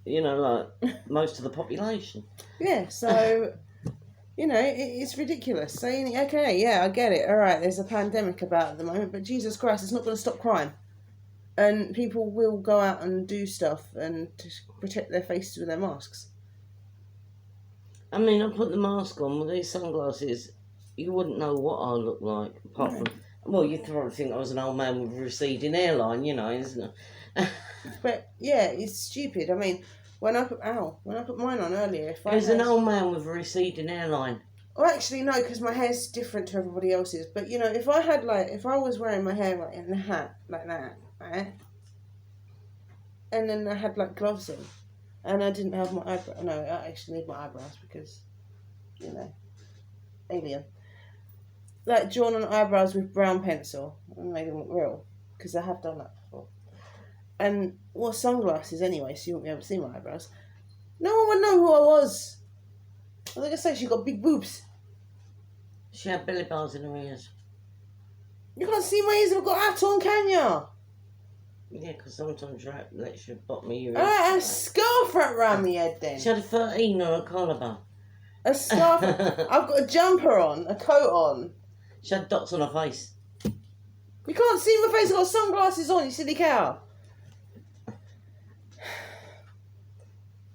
you know, like most of the population. Yeah, so, you know, it's ridiculous. Saying, okay, yeah, I get it. All right, there's a pandemic about at the moment, but Jesus Christ, it's not going to stop crime. And people will go out and do stuff and to protect their faces with their masks. I mean, I put the mask on with these sunglasses. You wouldn't know what I look like, apart from, well, you'd probably think I was an old man with a receding hairline, you know, isn't it? But yeah, it's stupid. I mean, when I put mine on earlier, if I There's an old man with a receding hairline. Oh, actually, no, because my hair's different to everybody else's. But you know, if I was wearing my hair like in a hat like that, right, and then I had like gloves on, and I didn't have my eyebrow. No, I actually need my eyebrows because, you know, alien. Like drawn on eyebrows with brown pencil and made them look real because I have done that before. And well, sunglasses anyway, so you won't be able to see my eyebrows. No one would know who I was. I was gonna say she got big boobs. She had belly bars in her ears. You can't see my ears if I've got a hat on, can ya? Yeah, because sometimes you lets you bottom of your ears. I had a scarf wrapped around my head then. She had a 13 or a collarbone. A scarf. I've got a jumper on, a coat on. She had dots on her face. You can't see my face. I've got sunglasses on, you silly cow.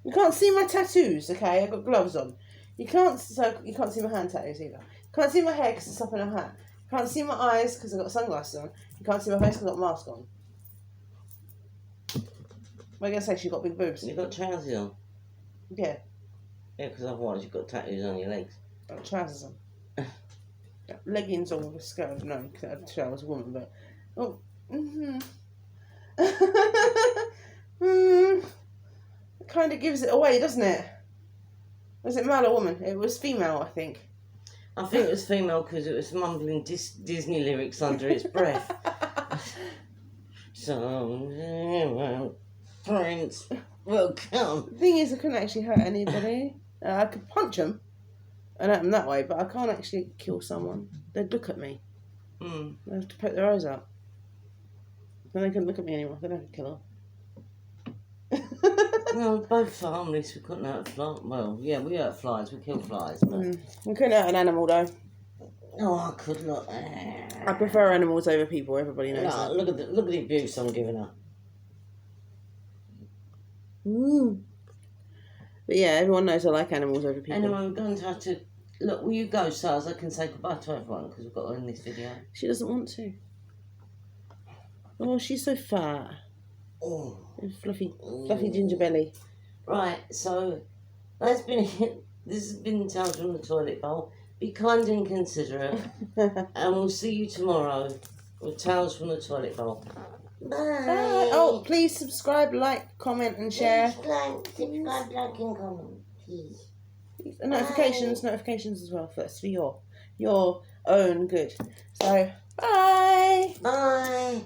You can't see my tattoos, okay? I've got gloves on. You can't see my hand tattoos either. You can't see my hair because it's up in a hat. You can't see my eyes because I've got sunglasses on. You can't see my face because I've got a mask on. What are you going to say? She's got big boobs. You've got trousers on. Yeah. Yeah, because otherwise you've got tattoos on your legs. I've got trousers on. Leggings on with a skirt. No, because I'd tell I was a woman, but... Oh. It kind of gives it away, doesn't it? Was it male or woman? It was female, I think. I think it was female because it was mumbling Disney lyrics under its breath. So, Prince will come. The thing is, I couldn't actually hurt anybody. I could punch them and hurt them that way, but I can't actually kill someone. They'd look at me. They have to poke their eyes out. Then they couldn't look at me anymore. Then I could kill them. No, both harmless. We couldn't hurt flies. Well, yeah, we hurt flies. We killed flies. But... We couldn't hurt an animal, though. Oh, I could look. I prefer animals over people. Everybody knows that. Look at the abuse I'm giving her. But yeah, everyone knows I like animals over people. Anyway, we're going to have to... Look, will you go, so I can say goodbye to everyone, because we've got her in this video. She doesn't want to. Oh, she's so fat. Oh. Fluffy ginger belly. Right, so this has been Tales from the Toilet Bowl. Be kind and considerate, and we'll see you tomorrow with Tales from the Toilet Bowl. Bye. Bye. Oh, please subscribe, like, comment, and share. Subscribe, like, and comment, please. Notifications as well. That's for your own good. So, bye. Bye.